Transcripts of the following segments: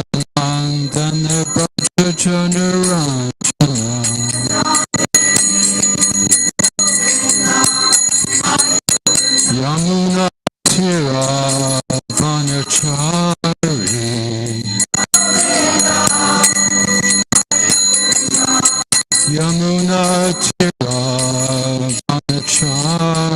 Yasodanandana Brajajanaranjana Yamuna Tira Banachari Yamuna Tira Banachari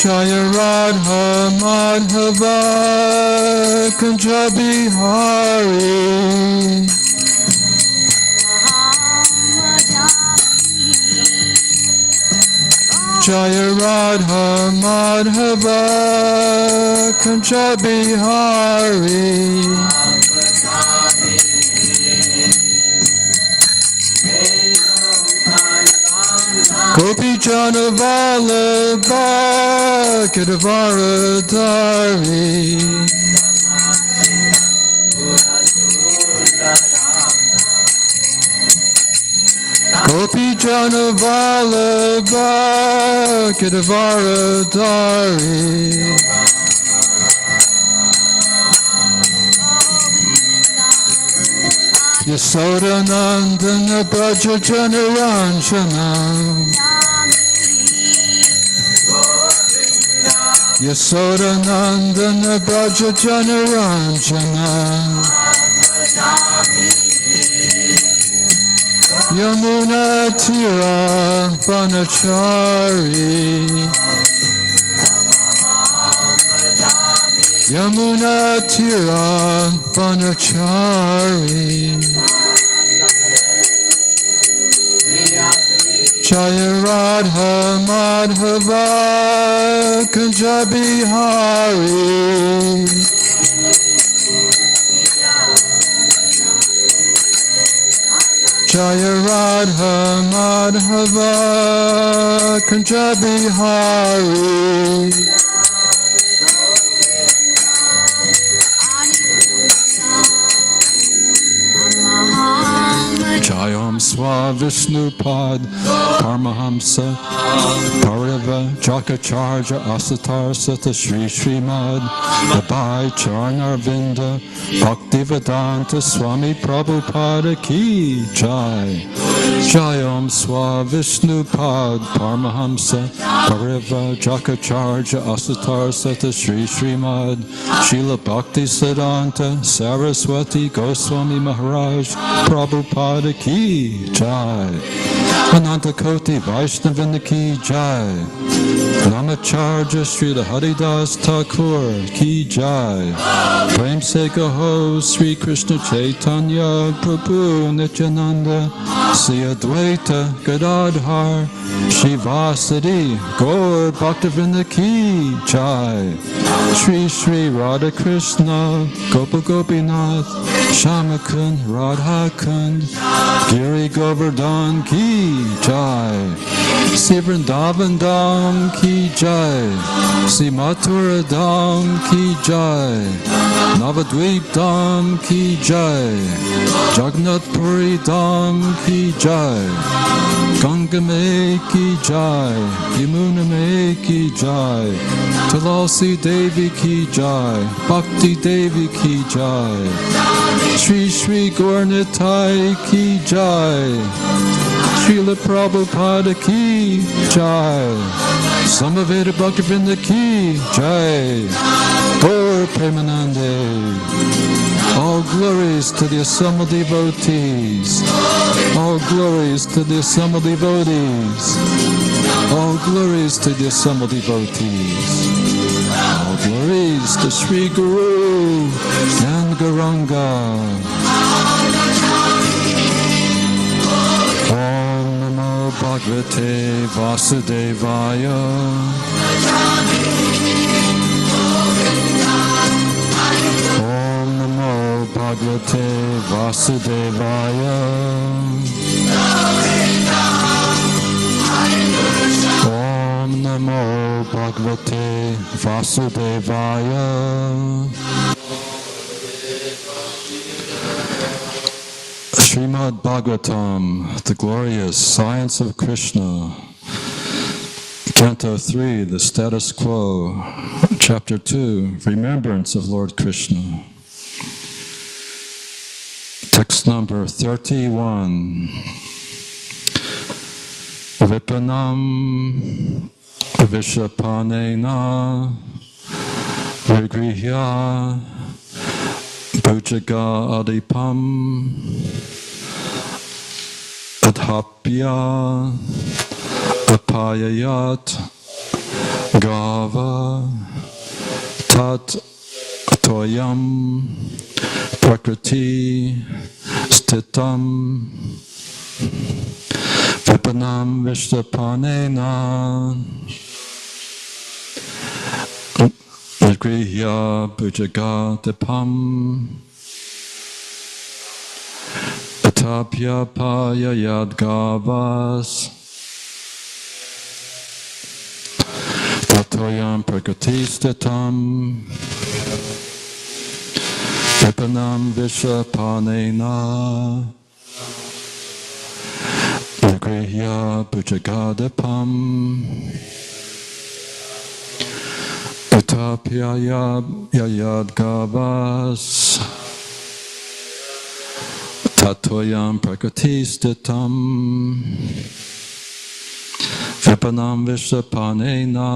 Jaya Radha Madhava Kunjabi Hari Jaya Radha Madhava Kunjabi Hari Gopi Jana Vallabha Kedavaradari Gopi Jana Vallabha Kedavaradari Yasodanandana Brajajanaranjana Yasodanandana Brajajanaranjana Yamuna Tira Banachari Yamuna Tira Banachari Jaya Radha Madhava Kunjabi Hari Jaya Radha Madhava Kunjabi Hari Jayam Swa Swavishnupad Paramahamsa Pariva Jakacharya Asatar Sata Shri Srimad Abhay Charanarvinda Bhaktivedanta Swami Prabhupada Ki Jai Jayam Swavishnupad Paramahamsa Pariva Jakacharya Asatar Sata Shri Srimad Srila Bhakti Siddhanta Saraswati Goswami Maharaj Prabhupada Ki Jai Ananta Koti Vaishnavinda Ki Jai Namacharya Srila Haridas Thakur Ki Jai Prem Se Gaho Sri Krishna Chaitanya Prabhu Nityananda Sri Advaita Gadadhar Shivasati Gaur Bhaktivinda Ki Jai Shri Shri Radha Krishna Gopa Gopinath Shamakund Radha Kund Giri Govardhan Ki Jai Sri Vrindavan Dham Ki Jai Sri Mathura Dham Ki Jai Navadvip Dham Ki Jai Jagannath Puri Dham Ki Jai Ganga Me Ki Jai Yamuna Me Ki Jai Tulasi Devi Ki Jai Bhakti Devi Ki Jai Shri Shri Gaurnitai Ki Jai Srila Prabhupada Ki Jai Samaveda Bhaktivinda Ki Jai Gaur Premanande All glories to the assembled devotees. All glories to the assembled devotees. All glories to the assembled devotees. All glories to Sri Guru and Gauranga. Om Namo Bhagavate Vasudevaya. Om Namo Bhagavate Vasudevaya. Om Namo Bhagavate Vasudevaya. Srimad Bhagavatam, the glorious science of Krishna. Canto 3, the status quo. Chapter 2, remembrance of Lord Krishna. Text number 31. Vipanam Vishapanena Vigrihya Bhujaga Adipam Adhapya Apayayat Gava Tat Toyam Prakriti Stitam Vipanam Vishtapanena Vigrihya Bhujaga Dipam Atapya Payayad Gavas Tatoyam Prakatistatam Vipanam Vishapanena Vigrihya Bhujagadapam Utapya Yayad Gavas Tatoyam Prakatistatam Vipanam Vishapanena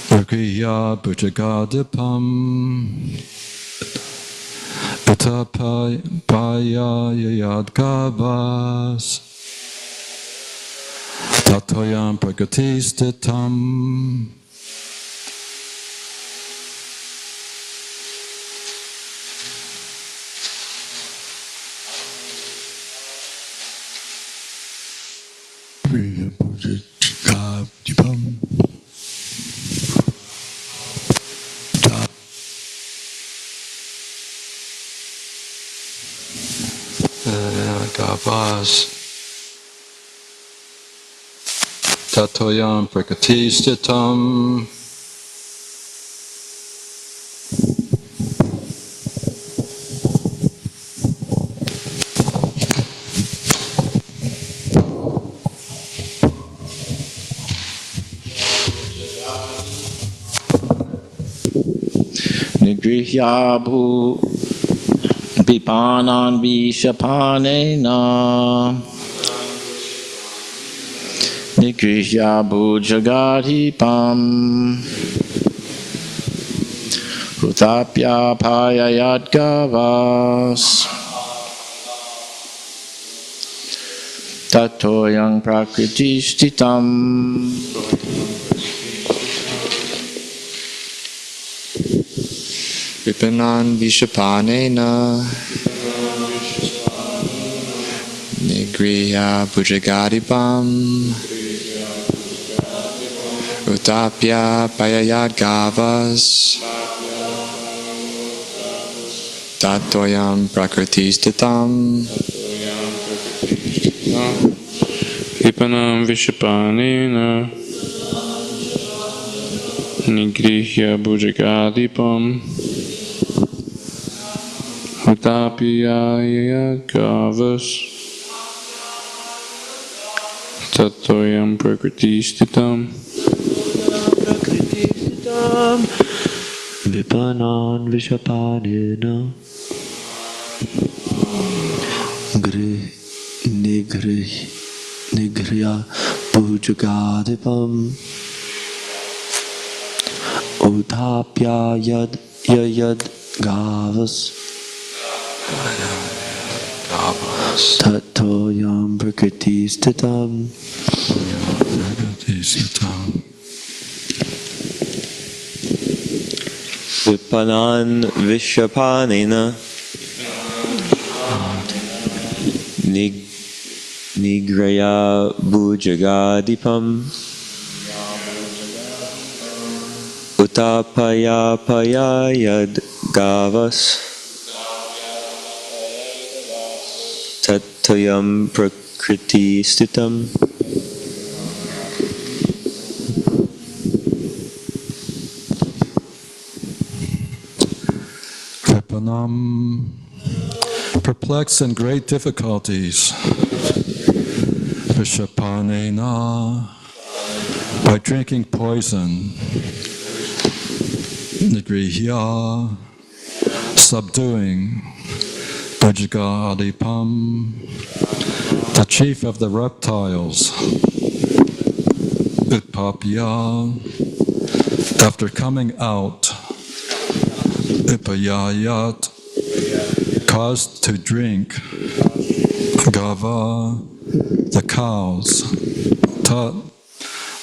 Vigrihya Bhujagadapam Utapaya Yayad Gavas Tatoyam Prakatistatam. Gavas Tatoyam Prakatistatam Nigrihya bhu Vipanan Vishapanena Nigrihya bhu Jagadipam Utapya Payayat Gavas Tatoyang Prakriti Stitam Vipanan Vishapanena Nigriya Bhujagadipam Utapya Payayat Gavas Tatoyam Prakriti Stitam Vipanam Vishapanena Nigrihya Bhujagadipam Utapya Gavas Tatoyam Prakriti Stitam Vipanan Vishapanena Nigriya Bhujagadipam Utapya Yad Gavas Tatoyam Prakriti Stitam Vipanan Vishapanena Nigriya Bhujagadipam Utapaya Payayad Gavas Tatayam Prakriti Stitam Vipanam, perplexed in great difficulties. Vishapanena, by drinking poison. Nigrihya, subduing. Bhujagadipam, the chief of the reptiles. Utpapya, after coming out. Ipayayat, caused to drink. Gava, the cows. Tat,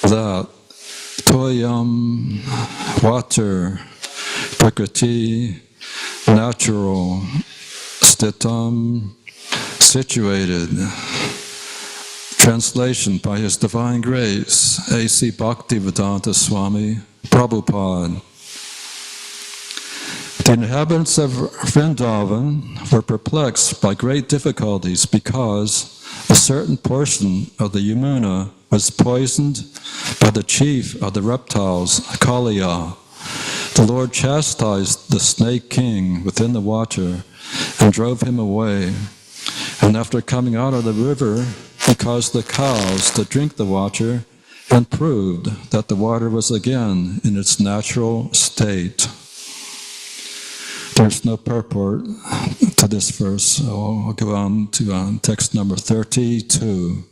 that. Toyam, water. Prakriti, natural. Stitam, situated. Translation by His Divine Grace, A.C. Bhaktivedanta Swami Prabhupada. The inhabitants of Vrindavan were perplexed by great difficulties because a certain portion of the Yamuna was poisoned by the chief of the reptiles, Kaliya. The Lord chastised the snake king within the water and drove him away. And after coming out of the river, he caused the cows to drink the water and proved that the water was again in its natural state. There's no purport to this verse, so I'll go on to text number 32.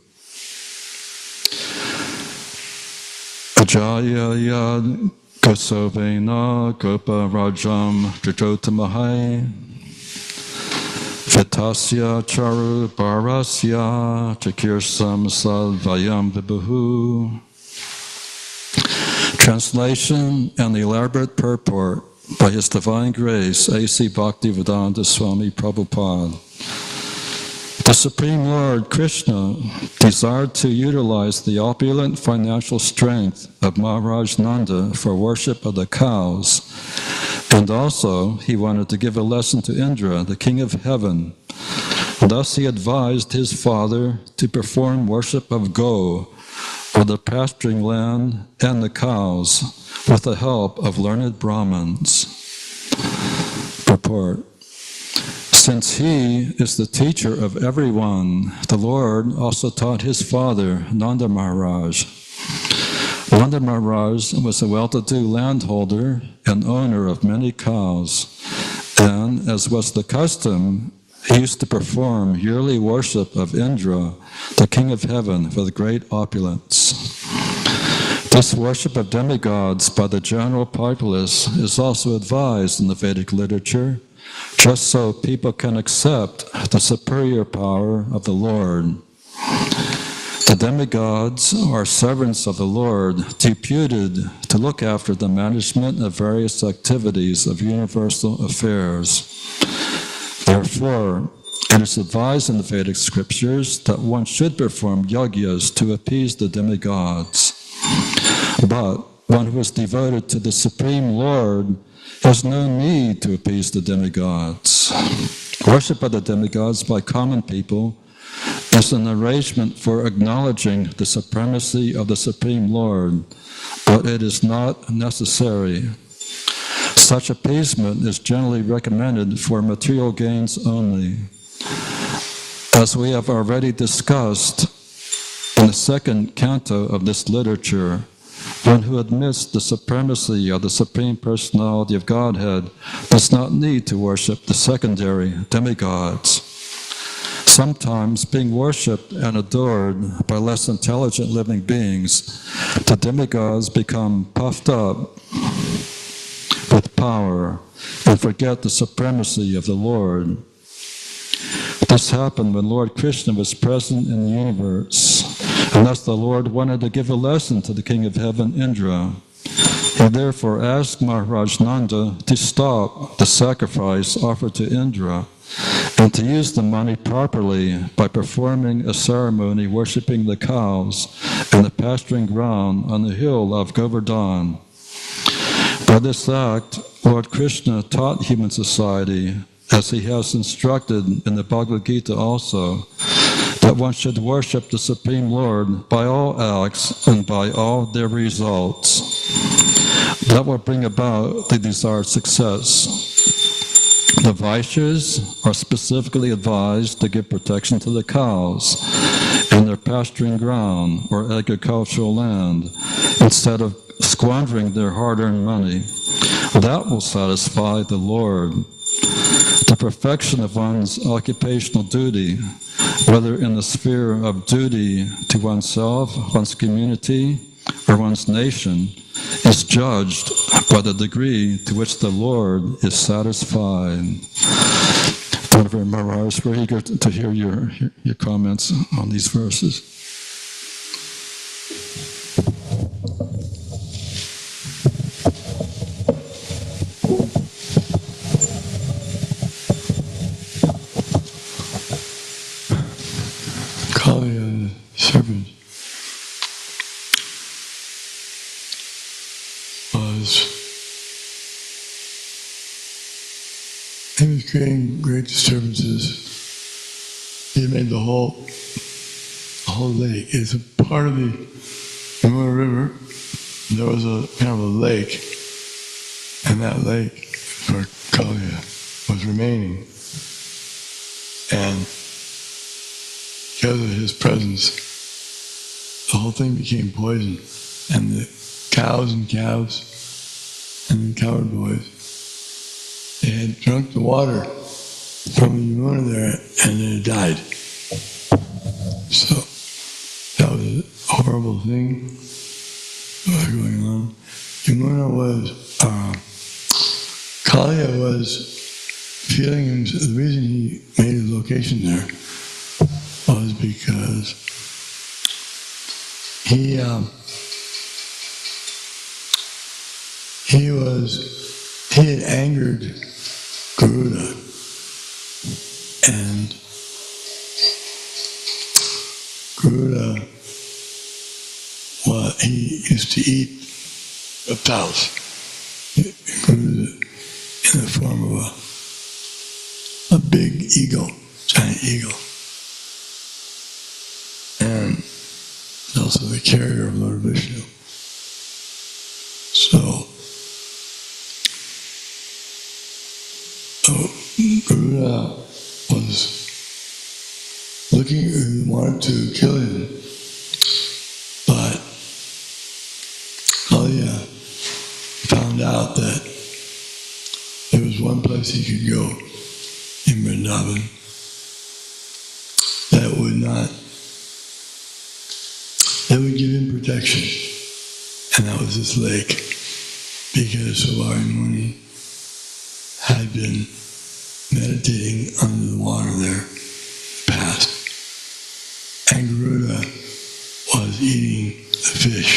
Ajaya yad kosovena gopa rajam jajotamahai vitasya charu barasya chakirsam salvayam vibhuhu. Translation and the elaborate purport by His Divine Grace, A.C. Bhaktivedanta Swami Prabhupada. The Supreme Lord Krishna desired to utilize the opulent financial strength of Maharaj Nanda for worship of the cows, and also he wanted to give a lesson to Indra, the king of heaven. Thus he advised his father to perform worship of Go, or the pasturing land, and the cows, with the help of learned Brahmins. Purport. Since he is the teacher of everyone, the Lord also taught his father, Nanda Maharaj. Nanda Maharaj was a well-to-do landholder and owner of many cows, and, as was the custom, he used to perform yearly worship of Indra, the king of heaven, with great opulence. This worship of demigods by the general populace is also advised in the Vedic literature, just so people can accept the superior power of the Lord. The demigods are servants of the Lord, deputed to look after the management of various activities of universal affairs. Therefore, it is advised in the Vedic scriptures that one should perform yagyas to appease the demigods. But one who is devoted to the Supreme Lord has no need to appease the demigods. Worship of the demigods by common people is an arrangement for acknowledging the supremacy of the Supreme Lord, but it is not necessary. Such appeasement is generally recommended for material gains only. As we have already discussed in the second canto of this literature, one who admits the supremacy of the Supreme Personality of Godhead does not need to worship the secondary demigods. Sometimes, being worshipped and adored by less intelligent living beings, the demigods become puffed up with power and forget the supremacy of the Lord. This happened when Lord Krishna was present in the universe, and thus the Lord wanted to give a lesson to the king of heaven, Indra. He therefore asked Maharaj Nanda to stop the sacrifice offered to Indra and to use the money properly by performing a ceremony worshipping the cows in the pasturing ground on the hill of Govardhan. By this act, Lord Krishna taught human society, as he has instructed in the Bhagavad Gita also, that one should worship the Supreme Lord by all acts and by all their results. That will bring about the desired success. The Vaishyas are specifically advised to give protection to the cows in their pasturing ground or agricultural land instead of squandering their hard-earned money. That will satisfy the Lord. The perfection of one's occupational duty, whether in the sphere of duty to oneself, one's community, or one's nation, is judged by the degree to which the Lord is satisfied. Dr. Maharaj, we're eager to hear your comments on these verses. Kali, serpent, he was creating great disturbances. He made the whole lake. It's a part of the Yamuna River. There was a kind of a lake, and that lake where Kali was remaining. And because of his presence, the whole thing became poison. And the cows and calves and the cowherd boys, they had drunk the water from the Yamuna there and they died. So that was a horrible thing going on. Yamuna was, Kalia was feeling, the reason he made his location there was because he had angered Garuda, and Garuda, well, he used to eat reptiles. Garuda in the form of a big eagle, giant eagle. And also the carrier of Lord Vishnu. So, Garuda was looking, wanted to kill him, but out that there was one place he could go in Vrindavan that would give him protection, and that was this lake, because Savari Muni had been meditating under the water there in the past, and Garuda was eating the fish,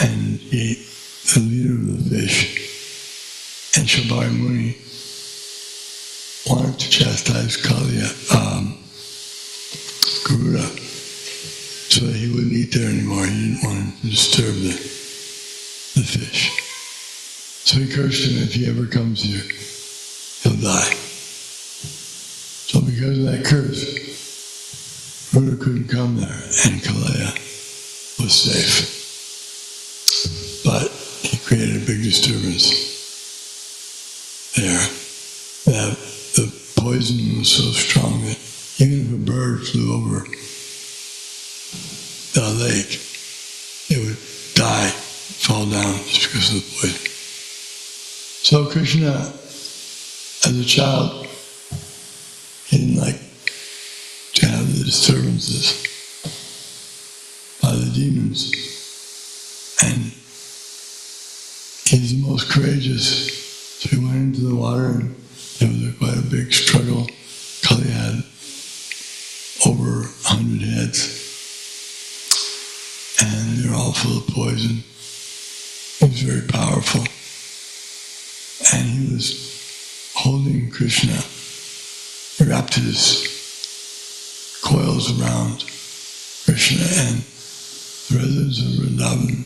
and ate the leader of the fish, and Savari Muni wanted to chastise Garuda, so that he wouldn't eat there anymore. He didn't want to disturb the fish. So he cursed him, if he ever comes here, he'll die. So because of that curse, Garuda couldn't come there, and Kalaya was safe. But he created a big disturbance there. The poison was so strong that even if a bird flew over the lake, it would die, fall down just because of the poison. So Krishna, as a child, he didn't like to have the disturbances by the demons. And he's the most courageous. So he went into the water, and there was quite a big struggle. Kali had over 100 heads, and they're all full of poison. He was very powerful, and he was holding Krishna, wrapped his coils around Krishna, and the residents of Vrindavan,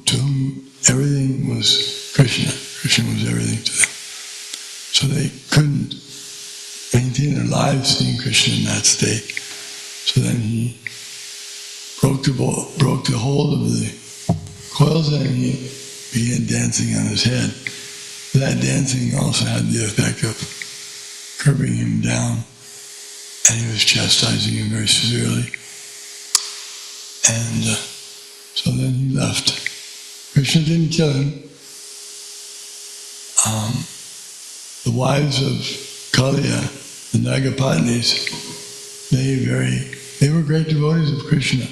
to whom everything was Krishna. Krishna was everything to them. So they couldn't maintain their lives seeing Krishna in that state. So then he broke the hold of the coils, and he began dancing on his head. That dancing also had the effect of curbing him down, and he was chastising him very severely. And so then he left. Krishna didn't kill him. The wives of Kaliya, the Nagapatnis, they were great devotees of Krishna,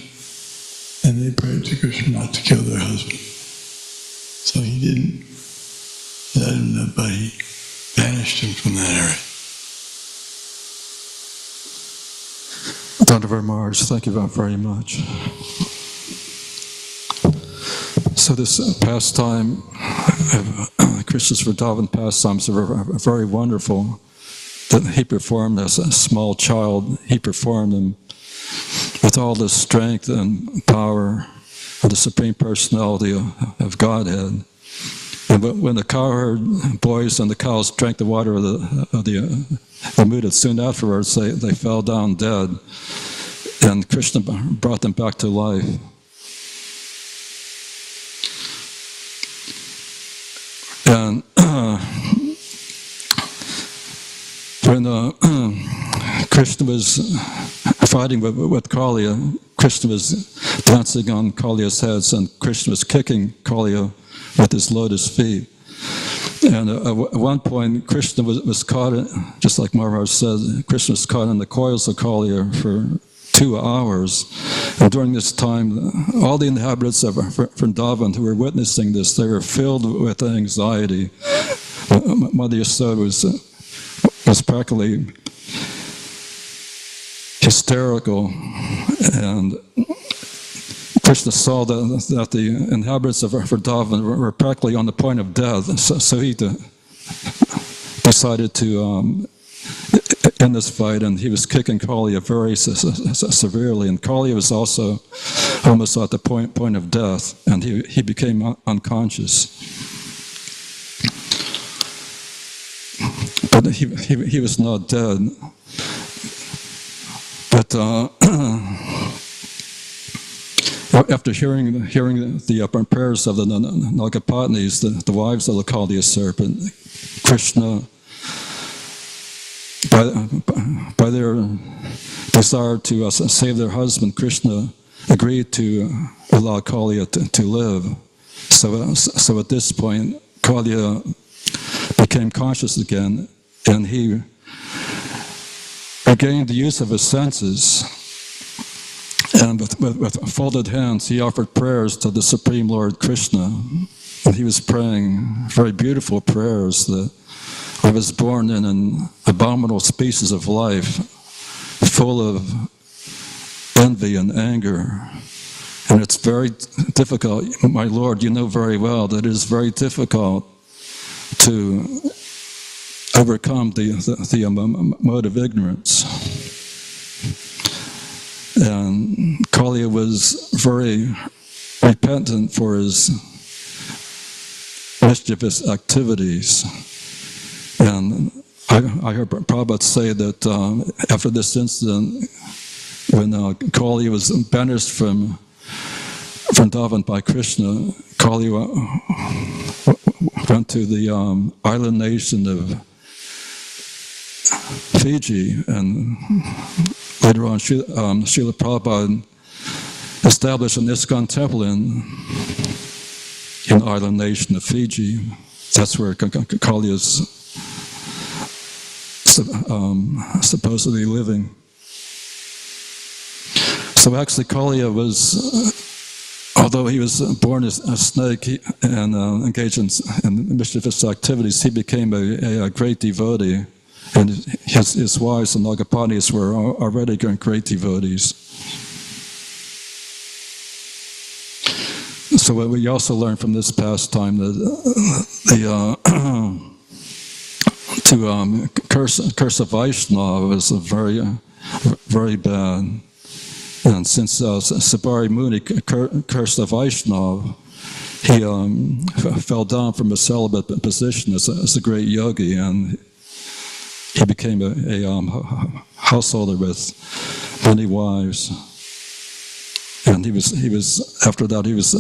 and they prayed to Krishna not to kill their husband. So he didn't let him live, but he banished him from that area. Dandava Maharaj, thank you very much. So this pastime, Krishna's Vrindavan pastimes are very wonderful. That he performed as a small child. He performed them with all the strength and power of the Supreme Personality of Godhead. And when the cowherd boys and the cows drank the water of the Muda, soon afterwards they fell down dead, and Krishna brought them back to life. And when Krishna was fighting with Kaliya, Krishna was dancing on Kaliya's heads, and Krishna was kicking Kaliya with his lotus feet. And at one point, Krishna was caught, just like Maharaj said, Krishna was caught in the coils of Kaliya for 2 hours. And during this time, all the inhabitants of Vrindavan who were witnessing this, they were filled with anxiety. Mother Yasoda was practically hysterical, and Krishna saw that the inhabitants of Vrindavan were practically on the point of death, so he decided to end this fight, and he was kicking Kaliya very severely, and Kaliya was also almost at the point of death, and he became unconscious. But he was not dead. But after hearing the prayers of the Nagapatnis, the wives of the Kaliya serpent, Krishna, by their desire to save their husband, Krishna agreed to allow Kaliya to live. So at this point, Kaliya became conscious again, and he regained the use of his senses. And with folded hands, he offered prayers to the Supreme Lord Krishna. And he was praying very beautiful prayers that I was born in an abominable species of life, full of envy and anger. And it's very difficult, my Lord, you know very well that it is very difficult to overcome the mode of ignorance. And Kaliya was very repentant for his mischievous activities. And I heard Prabhupada say that after this incident, when Kaliya was banished from Vrindavan by Krishna, Kaliya went to the island nation of Fiji, and later on Srila Prabhupada established an ISKCON temple in the island nation of Fiji. That's where Kaliya is supposedly living. So actually Kaliya was, although he was born as a snake and engaged in mischievous activities, he became a great devotee. And his wives, the Nagapanis, were already great devotees. So we also learn from this pastime that to curse a Vaishnava is very, very bad. And since Sabari Muni cursed a Vaishnava, he fell down from a celibate position as a great yogi, and he became a householder with many wives. And he was after that he was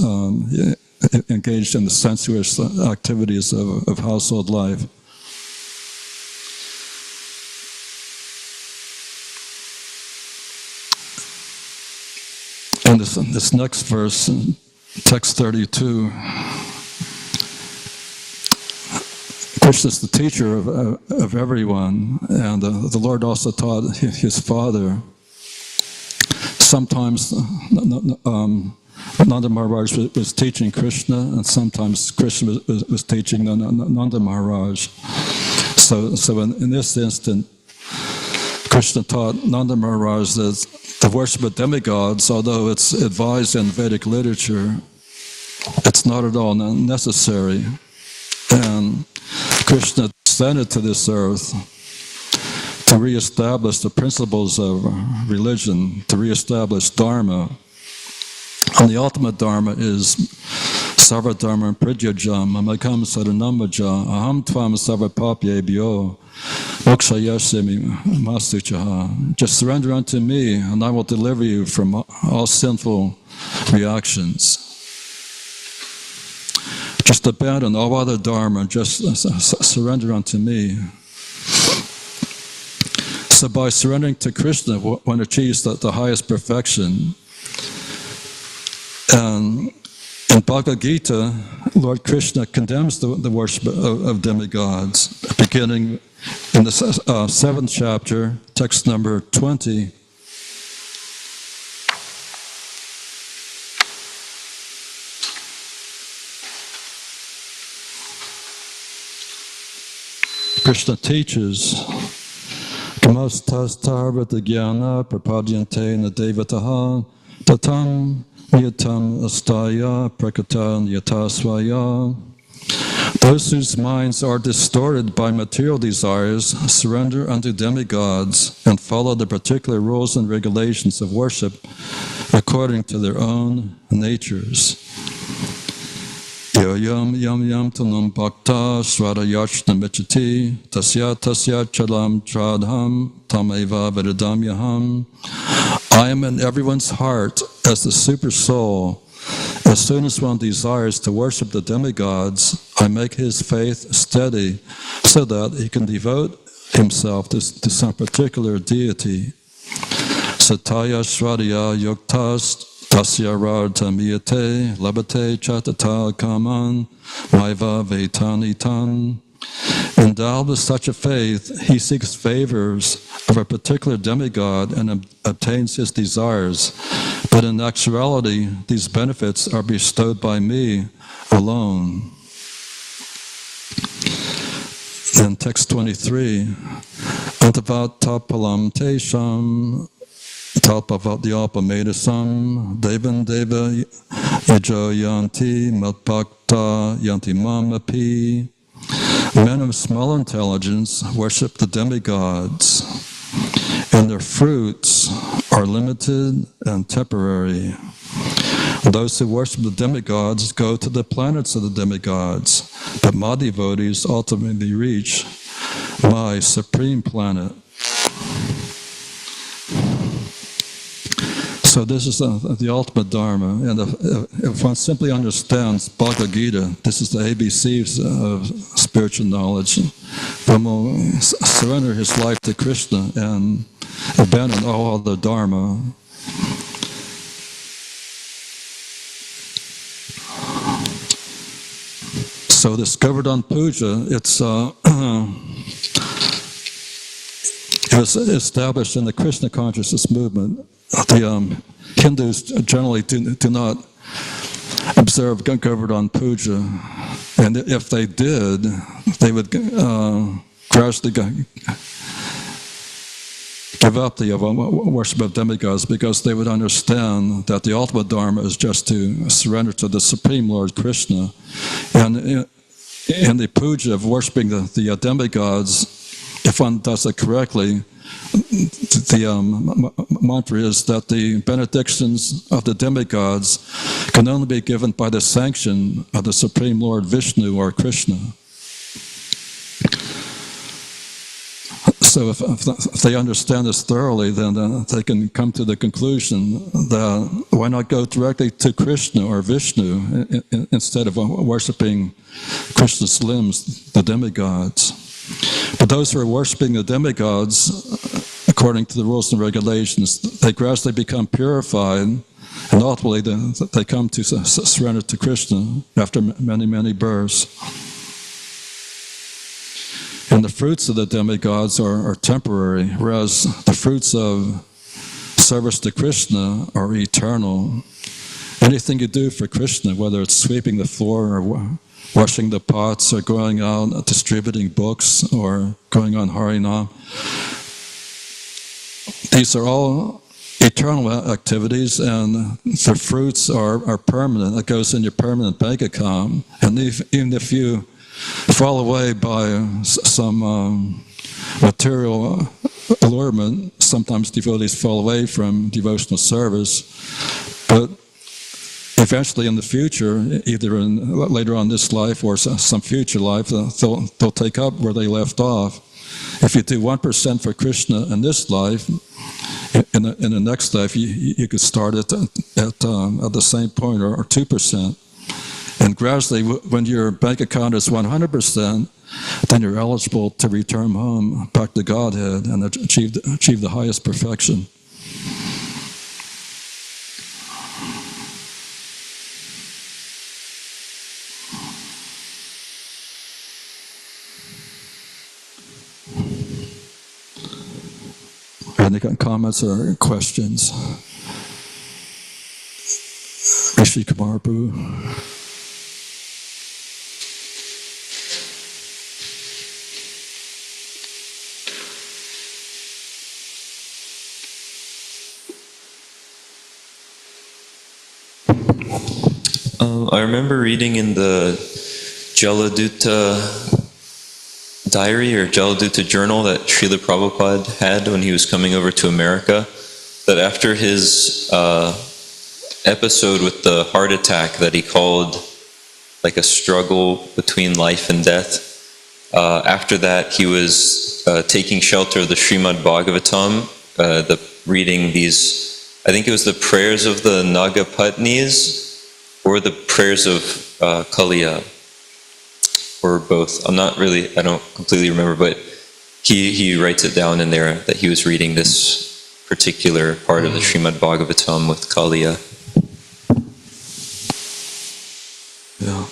engaged in the sensuous activities of household life. And this next verse, text 32, Krishna is the teacher of everyone, and the Lord also taught his father. Sometimes Nanda Maharaj was teaching Krishna, and sometimes Krishna was teaching Nanda Maharaj. So in this instant, Krishna taught Nanda Maharaj that the worship of demigods, although it's advised in Vedic literature, it's not at all necessary. And Krishna descended to this earth to reestablish the principles of religion, to reestablish Dharma. And the ultimate Dharma is Sarva Dharma Pradyajam, Amakam Saranamaja, Aham Tvam Sarva Papyebhyo, Mokshayasemi Mastuchaha. Just surrender unto me, and I will deliver you from all sinful reactions. Just abandon all other dharma and just surrender unto me. So by surrendering to Krishna, one achieves the highest perfection. And in Bhagavad Gita, Lord Krishna condemns the worship of demigods, beginning in the 7th chapter, text number 20. Krishna teaches, Kamastastarvata jnana prapadyante devataha tatam yatam astaya prakatan yatasvaya. Those whose minds are distorted by material desires surrender unto demigods and follow the particular rules and regulations of worship according to their own natures. Yam tanum bhakta sradayachna michati tasya chalam tradham tameva vedadamyaham. I am in everyone's heart as the super soul. As soon as one desires to worship the demigods, I make his faith steady so that he can devote himself to some particular deity. Sataya Shradaya Yuktas Tasya radha miyate labate chatata kaman maiva vetani tan. Endowed with such a faith, he seeks favors of a particular demigod and obtains his desires. But in actuality, these benefits are bestowed by me alone. In text 23, Antavat tapalam tesham talpavatyalpamedasam devan deva yajo yanti matbhakta yanti mamapi. Men of small intelligence worship the demigods, and their fruits are limited and temporary. Those who worship the demigods go to the planets of the demigods, but my devotees ultimately reach my supreme planet. So this is the ultimate Dharma, and if one simply understands Bhagavad Gita, this is the ABCs of spiritual knowledge, one will surrender his life to Krishna and abandon all other Dharma. So this Govardhan Puja, it was established in the Krishna consciousness movement. The Hindus generally do not observe Govardhan Puja, and if they did, they would gradually give up the worship of demigods, because they would understand that the ultimate Dharma is just to surrender to the Supreme Lord Krishna. And in the puja of worshiping the demigods, if one does it correctly, the mantra is that the benedictions of the demigods can only be given by the sanction of the Supreme Lord Vishnu or Krishna. So if they understand this thoroughly, then they can come to the conclusion that why not go directly to Krishna or Vishnu instead of worshiping Krishna's limbs, the demigods. But those who are worshiping the demigods, according to the rules and regulations, they gradually become purified, and ultimately they come to surrender to Krishna after many, many births. And the fruits of the demigods are temporary, whereas the fruits of service to Krishna are eternal. Anything you do for Krishna, whether it's sweeping the floor or washing the pots or going out distributing books or going on Harinam, these are all eternal activities, and the fruits are permanent. It goes in your permanent bank account. And even if you fall away by some material allurement, sometimes devotees fall away from devotional service, but eventually in the future, either later on this life or some future life, they'll take up where they left off. If you do 1% for Krishna in this life, in the next life you could start at the same point, or 2%. And gradually, when your bank account is 100%, then you're eligible to return home back to Godhead and achieve the highest perfection. Any comments or questions? Rishi Kumar Boo. I remember reading in the Jaladuta diary or Jaladuta journal that Srila Prabhupada had when he was coming over to America, that after his episode with the heart attack that he called like a struggle between life and death, after that he was taking shelter of the Srimad Bhagavatam, reading these, I think it was the prayers of the Nagapatnis or the prayers of Kaliya, or both. I don't completely remember, but he writes it down in there that he was reading this particular part of the Srimad Bhagavatam with Kaliya. Yeah.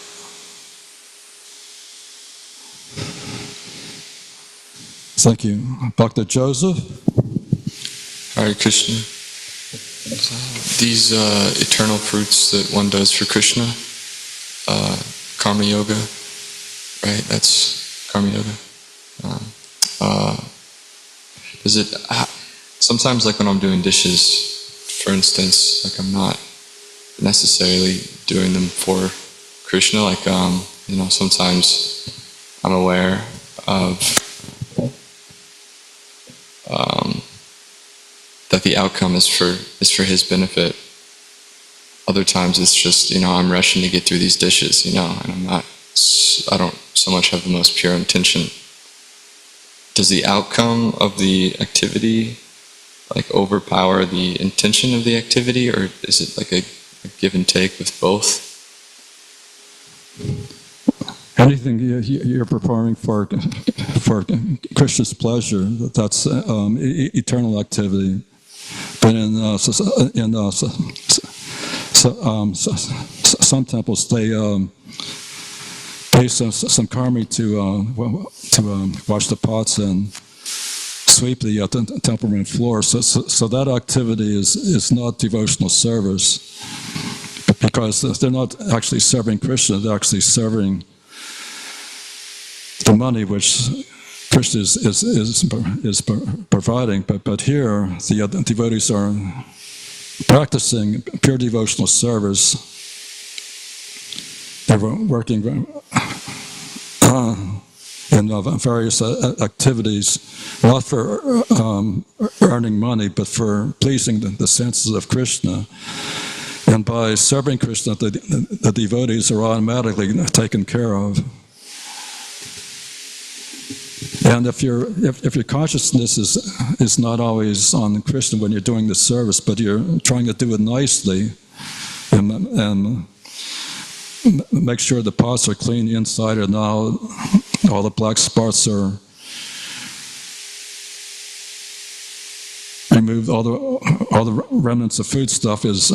Thank you. Dr. Joseph? Hare Krishna. These eternal fruits that one does for Krishna, karma yoga, right? That's karma yoga. Does it? Sometimes, like when I'm doing dishes, for instance, like I'm not necessarily doing them for Krishna. Like sometimes I'm aware of that the outcome is for his benefit. Other times it's just I'm rushing to get through these dishes, and I don't so much have the most pure intention. Does the outcome of the activity like overpower the intention of the activity, or is it like a give and take with both? Anything you're performing for Krishna's pleasure, that's eternal activity. But in some temples, they pay some karmi to wash the pots and sweep the temple room floor. So that activity is not devotional service, because they're not actually serving Krishna. They're actually serving the money which Krishna is providing. But here the devotees are practicing pure devotional service. They're working in various activities, not for earning money, but for pleasing the senses of Krishna. And by serving Krishna, the devotees are automatically taken care of. And if your consciousness is not always on Krishna when you're doing the service, but you're trying to do it nicely and make sure the pots are clean inside and out, all the black spots are removed, all the remnants of food stuff is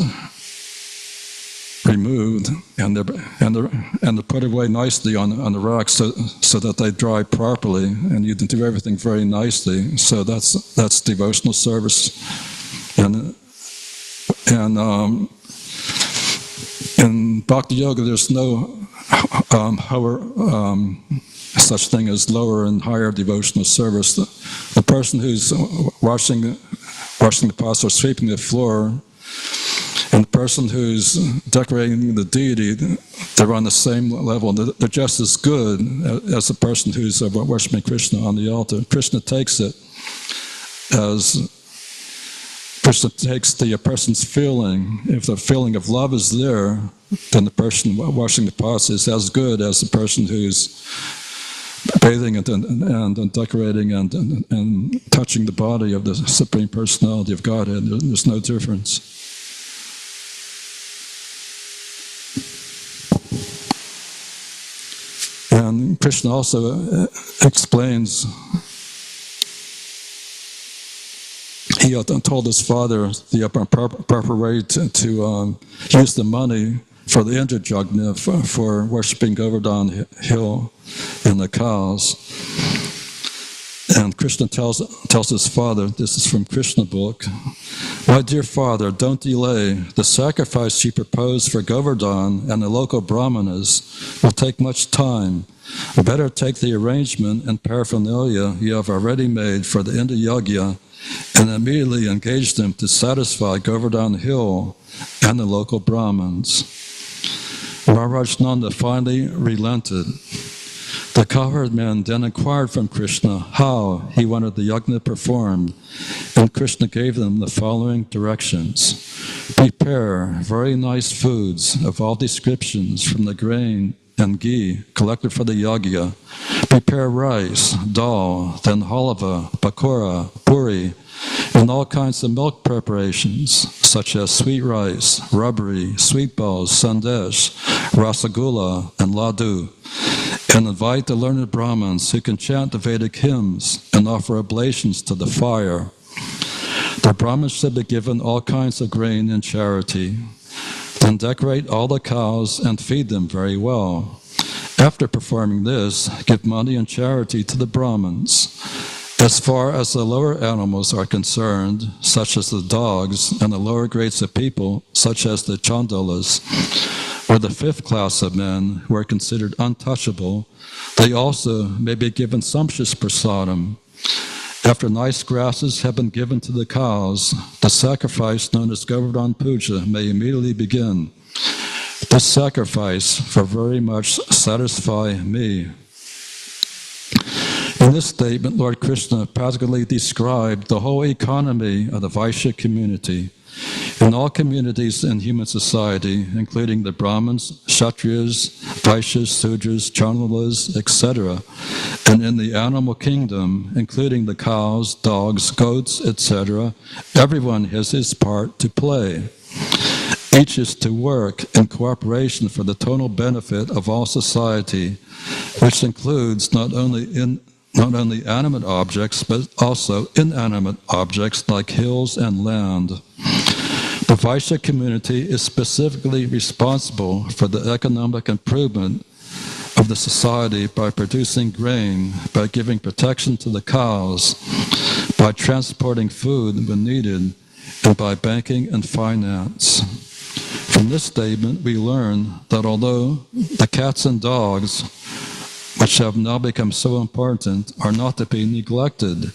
removed, and they're put away nicely on the racks so that they dry properly, and you do everything very nicely. So that's devotional service, and in Bhakti Yoga there's no such thing as lower and higher devotional service. The person who's washing the pots or sweeping the floor, and the person who's decorating the deity, they're on the same level. They're just as good as the person who's worshiping Krishna on the altar. Krishna takes it as Krishna takes the person's feeling. If the feeling of love is there, then the person washing the pots is as good as the person who's bathing and decorating and touching the body of the Supreme Personality of Godhead. There's no difference. And Krishna also explains, he told his father the proper way to use the money for the Indrajagna for worshipping Govardhan Hill and the cows. And Krishna tells his father, this is from Krishna book, "My dear father, don't delay. The sacrifice you propose for Govardhan and the local brahmanas will take much time. Better take the arrangement and paraphernalia you have already made for the Indra Yagya and immediately engage them to satisfy Govardhan Hill and the local Brahmins." Maharaj Nanda finally relented. The cowherd man then inquired from Krishna how he wanted the yajna performed, and Krishna gave them the following directions. Prepare very nice foods of all descriptions from the grain and ghee collected for the yajna. Prepare rice, dal, then halava, pakora, puri, and all kinds of milk preparations, such as sweet rice, rabri, sweet balls, sandesh, rasagula, and laddu. And invite the learned Brahmins who can chant the Vedic hymns and offer oblations to the fire. The Brahmins should be given all kinds of grain in charity. The Then decorate all the cows and feed them very well. After performing this, give money and charity to the Brahmins. As far as the lower animals are concerned, such as the dogs, and the lower grades of people, such as the chandalas, or the fifth class of men who are considered untouchable, they also may be given sumptuous prasadam. After nice grasses have been given to the cows, the sacrifice known as Govardhan Puja may immediately begin. This sacrifice will very much satisfy me. In this statement, Lord Krishna practically described the whole economy of the Vaishya community. In all communities in human society, including the Brahmins, Kshatriyas, Vaishyas, Sudras, Chandalas, etc., and in the animal kingdom, including the cows, dogs, goats, etc., everyone has his part to play. Each is to work in cooperation for the total benefit of all society, which includes not only animate objects, but also inanimate objects like hills and land. The Vaishya community is specifically responsible for the economic improvement of the society by producing grain, by giving protection to the cows, by transporting food when needed, and by banking and finance. From this statement, we learn that although the cats and dogs, which have now become so important, are not to be neglected,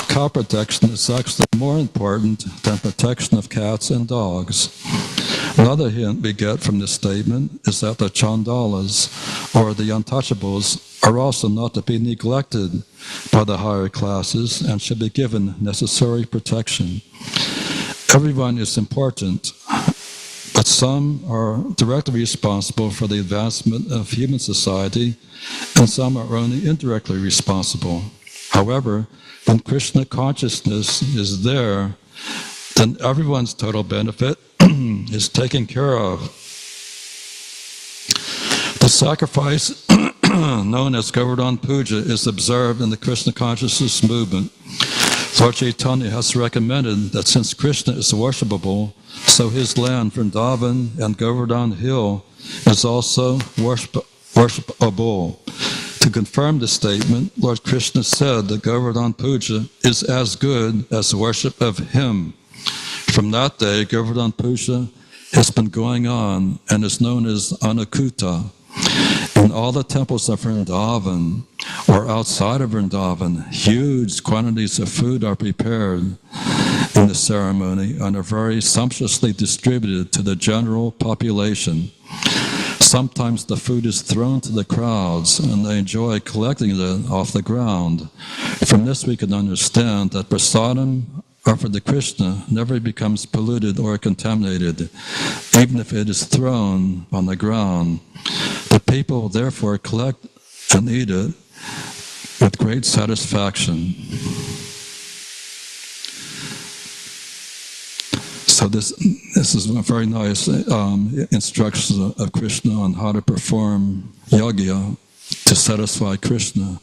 cow protection is actually more important than protection of cats and dogs. Another hint we get from this statement is that the chandalas, or the untouchables, are also not to be neglected by the higher classes and should be given necessary protection. Everyone is important, but some are directly responsible for the advancement of human society, and some are only indirectly responsible. However, when Krishna consciousness is there, then everyone's total benefit is taken care of. The sacrifice known as Govardhan Puja is observed in the Krishna consciousness movement. Lord Chaitanya has recommended that since Krishna is worshipable, so his land, Vrindavan and Govardhan Hill, is also worshipable. To confirm this statement, Lord Krishna said that Govardhan Puja is as good as worship of him. From that day, Govardhan Puja has been going on and is known as Anukuta. In all the temples of Vrindavan or outside of Vrindavan, huge quantities of food are prepared in the ceremony and are very sumptuously distributed to the general population. Sometimes the food is thrown to the crowds and they enjoy collecting it off the ground. From this we can understand that prasadam offered to Krishna never becomes polluted or contaminated, even if it is thrown on the ground. The people therefore collect and eat it with great satisfaction. So this is a very nice instruction of Krishna on how to perform yajna to satisfy Krishna.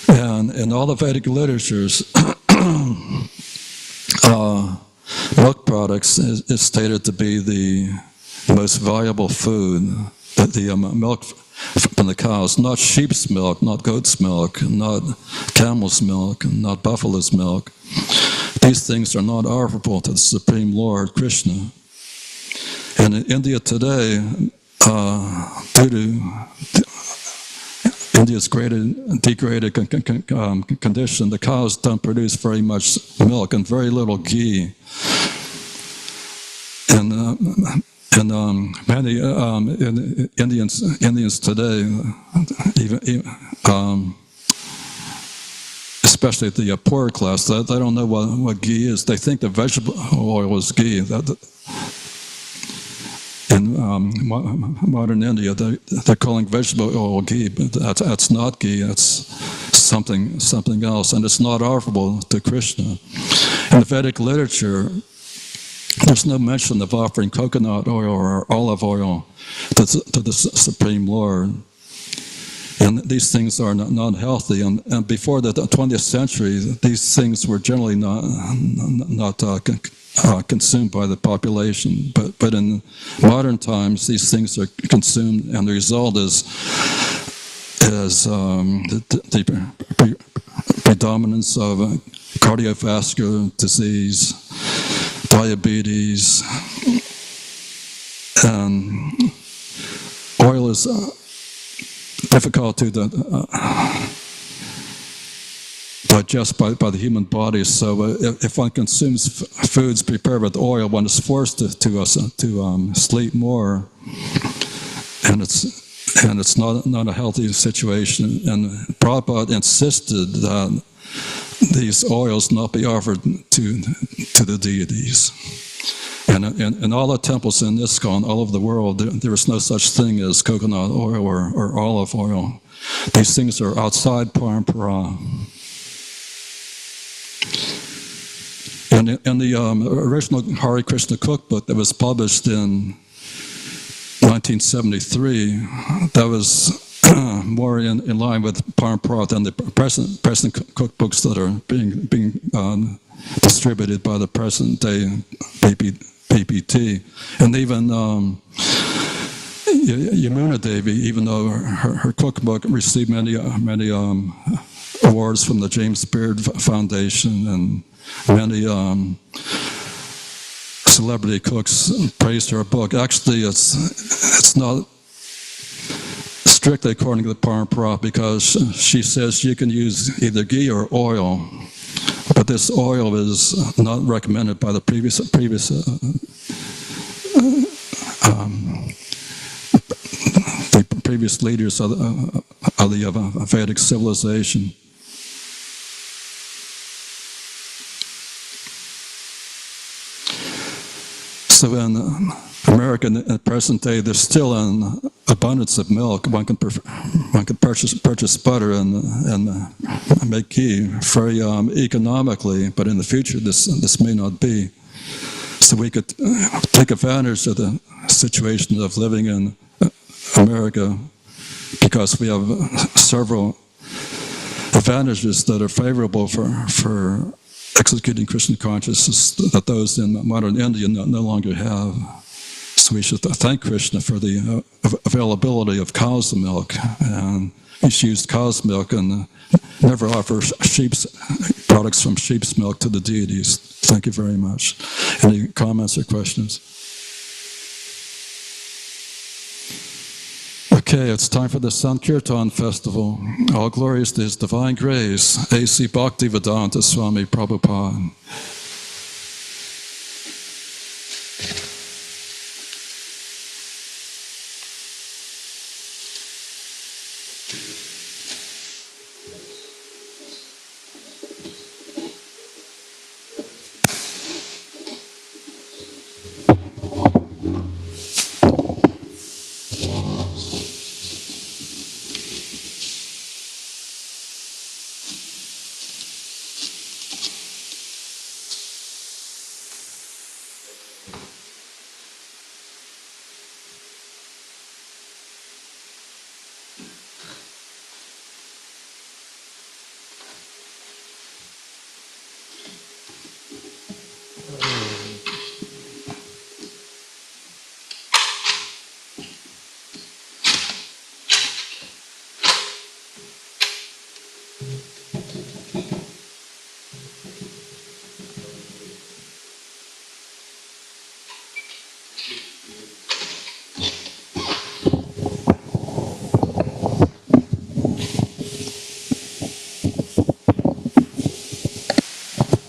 And in all the Vedic literatures, milk products is stated to be the most valuable food. The milk from the cows, not sheep's milk, not goat's milk, not camel's milk, not buffalo's milk. These things are not offerable to the Supreme Lord Krishna. And in India today, due to India's degraded condition, the cows don't produce very much milk and very little ghee. And many Indians today, especially the poorer class, they don't know what ghee is. They think the vegetable oil is ghee. In modern India, they're calling vegetable oil ghee, but that's not ghee. That's something else, and it's not offerable to Krishna. In the Vedic literature, there's no mention of offering coconut oil or olive oil to the Supreme Lord. And these things are not healthy. And before the 20th century, these things were generally not consumed by the population. But in modern times, these things are consumed, and the result is the predominance of cardiovascular disease, diabetes, and oil is difficult to digest by the human body. So if one consumes foods prepared with oil, one is forced to sleep more, and it's not a healthy situation. And Prabhupada insisted that these oils not be offered to the deities. And in all the temples in ISKCON all over the world, there is no such thing as coconut oil or olive oil. These things are outside parampara. And in the original Hare Krishna cookbook that was published in 1973, that was more in line with parampara than the present cookbooks that are being distributed by the present day PPT. And even Yamuna Devi, even though her cookbook received many awards from the James Beard Foundation, and many celebrity cooks praised her book. Actually, it's not strictly according to the parampara, because she says you can use either ghee or oil, but this oil is not recommended by the previous leaders of the Vedic civilization. So in America in the present day, there's still an abundance of milk. One can purchase butter and make ghee very economically, but in the future this may not be. So we could take advantage of the situation of living in America, because we have several advantages that are favorable for executing Krishna consciousness that those in modern India no longer have. So we should thank Krishna for the availability of cow's milk, and he's used cow's milk and never offer products from sheep's milk to the deities. Thank you very much. Any comments or questions? Okay, it's time for the Sankirtan Festival. All glories to His Divine Grace, A.C. Bhaktivedanta Swami Prabhupada.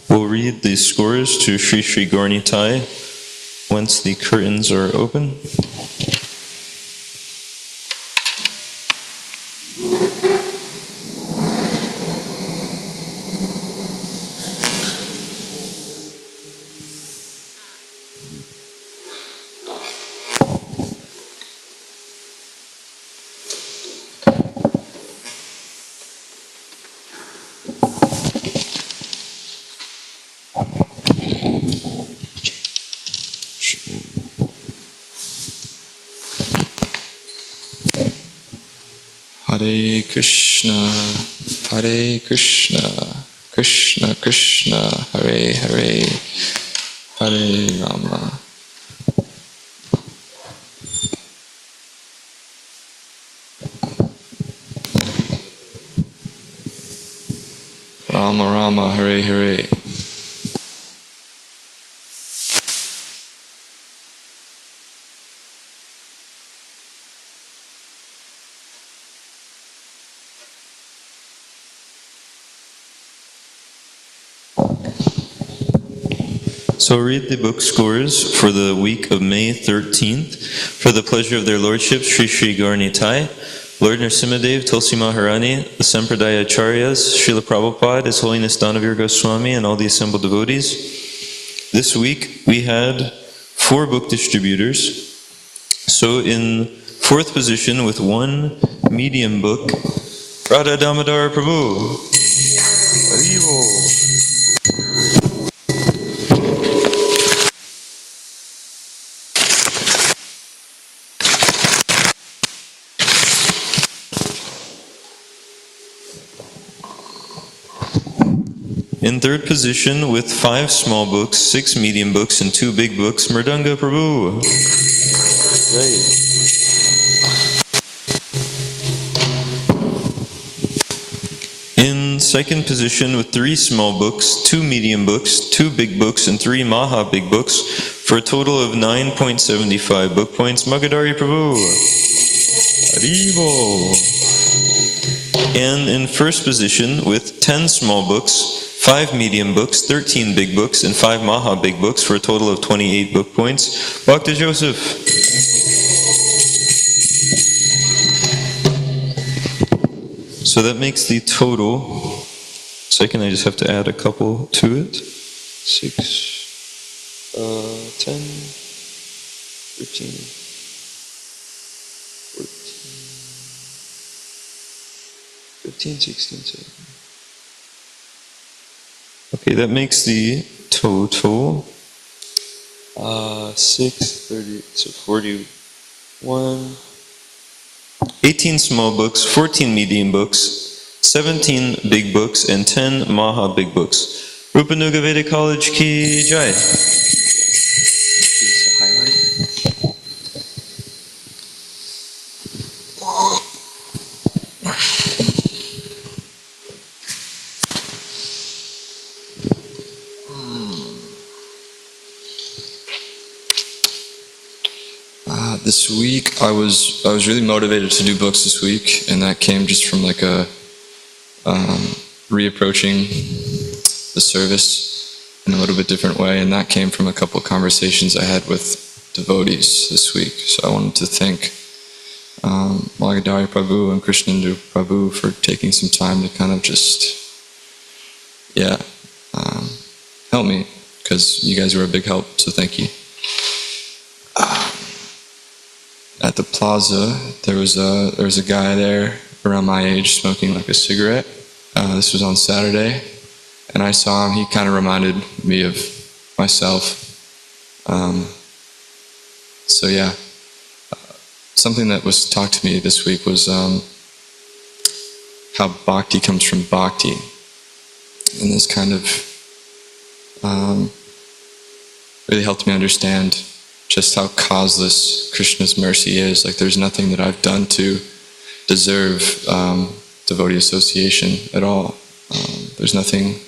We'll read the scores to Sri Sri Gaurnitai once the curtains are open. Hare Krishna, Krishna Krishna, Hare Hare, Hare Rama. Rama Rama, Hare Hare. So read the book scores for the week of May 13th. For the pleasure of their lordships, Sri Sri Gaurnitai, Lord Nrsimhadev, Tulsi Maharani, the Sampradaya Acharyas, Srila Prabhupada, His Holiness Dhanavir Goswami, and all the assembled devotees. This week we had 4 book distributors. So in 4th position with 1 medium book, Radha Damodar Prabhu. Haribo. In 3rd position with 5 small books, 6 medium books, and 2 big books, Mridanga Prabhu. In 2nd position with 3 small books, 2 medium books, 2 big books, and 3 Maha big books, for a total of 9.75 book points, Magadari Prabhu. Haribo. And in 1st position with 10 small books, 5 medium books, 13 big books, and 5 Maha big books, for a total of 28 book points, Bhakta Joseph. So that makes the total. Second, I just have to add a couple to it. 6, 10, 13, 14, 15, 16, 17. Okay, that makes the total 6, 30, so 41, 18 small books, 14 medium books, 17 big books, and 10 Maha big books. Rupanuga Vedic College Ki Jai. This week I was really motivated to do books this week, and that came just from like a reapproaching the service in a little bit different way, and that came from a couple of conversations I had with devotees this week. So I wanted to thank Magadari Prabhu and Krishna Prabhu for taking some time to kind of just help me, because you guys were a big help, so thank you. At the plaza, there was a guy there around my age smoking like a cigarette. This was on Saturday, and I saw him. He kind of reminded me of myself. Something that was talked to me this week was how bhakti comes from bhakti, and this kind of really helped me understand just how causeless Krishna's mercy is. Like, there's nothing that I've done to deserve devotee association at all. There's nothing,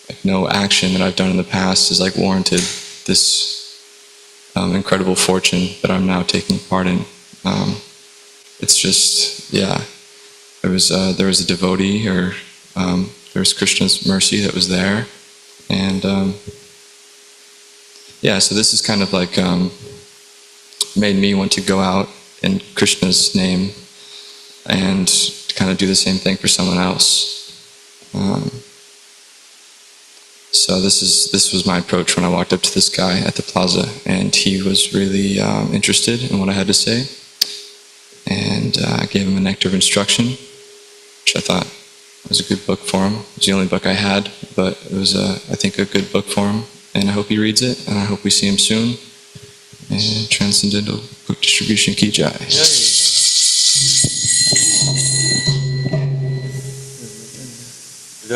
like no action that I've done in the past has like warranted this incredible fortune that I'm now taking part in. It's just, there was a devotee, or there was Krishna's mercy that was there, and so this is kind of like made me want to go out in Krishna's name and kind of do the same thing for someone else. So this was my approach when I walked up to this guy at the plaza, and he was really interested in what I had to say, and I gave him a nectar of instruction, which I thought was a good book for him. It was the only book I had, but it was I think a good book for him. And I hope he reads it, and I hope we see him soon. And Transcendental Book Distribution Ki Jai. Do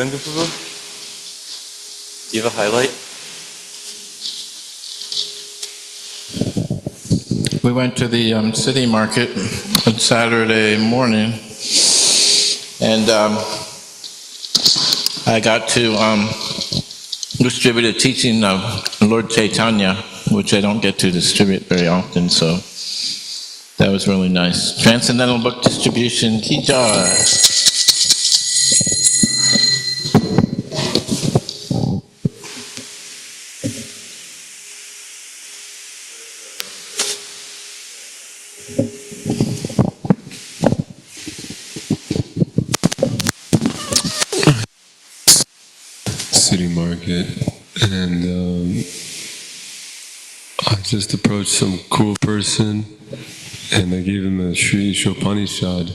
you have a highlight? we went to the city market on Saturday morning, and I got to distribute a teaching of Lord Chaitanya, which I don't get to distribute very often, so that was really nice. Transcendental Book Distribution, Ki Jai. City market, and I just approached some cool person, and I gave him a Sri Ishopanishad,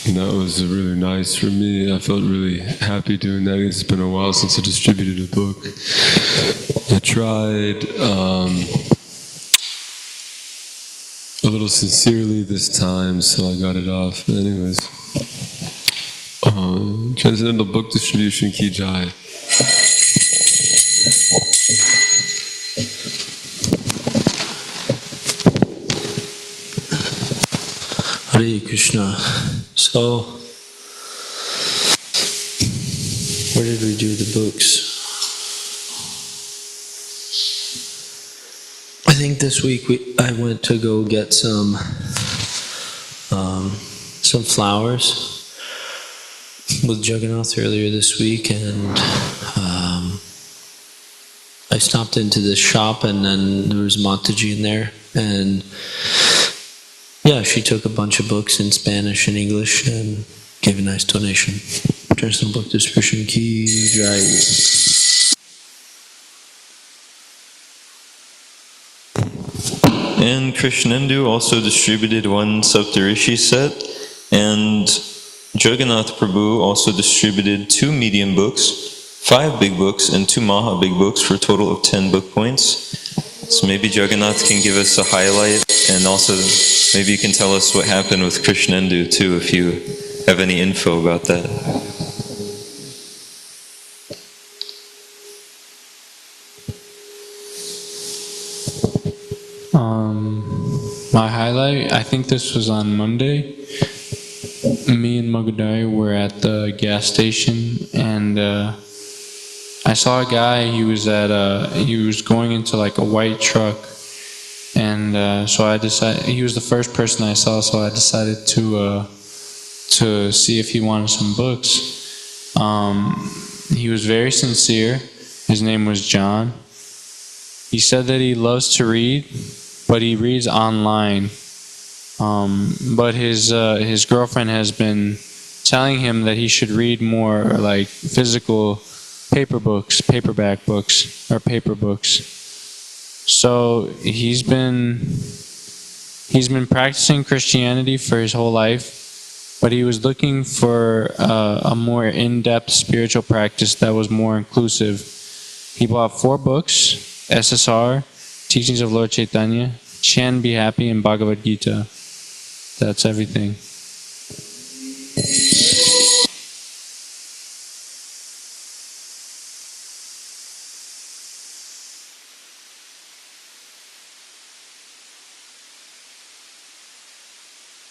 and that was really nice for me. I felt really happy doing that. It's been a while since I distributed a book. I tried a little sincerely this time, so I got it off. But anyways, Transcendental Book Distribution, Ki Jai. Hare Krishna. So, where did we do the books? I think this week I went to go get some flowers with Jagannath earlier this week, and I stopped into this shop, and then there was Mataji in there, and yeah, she took a bunch of books in Spanish and English and gave a nice donation. Transcendental Book Distribution, Ki Jai. And Krishnendu also distributed one Saptarishi set, and Jagannath Prabhu also distributed 2 medium books, 5 big books, and 2 Maha big books for a total of 10 book points. So maybe Jagannath can give us a highlight, and also maybe you can tell us what happened with Krishnendu too, if you have any info about that. My highlight, I think this was on Monday. Me and Magadai were at the gas station, and I saw a guy. He was going into like a white truck, and so I decided he was the first person I saw. So I decided to see if he wanted some books. He was very sincere. His name was John. He said that he loves to read, but he reads online. But his girlfriend has been telling him that he should read more like physical paper books, paperback books, or paper books. So he's been practicing Christianity for his whole life, but he was looking for a more in-depth spiritual practice that was more inclusive. He bought 4 books: SSR, Teachings of Lord Chaitanya, Chant Be Happy, and Bhagavad Gita. That's everything.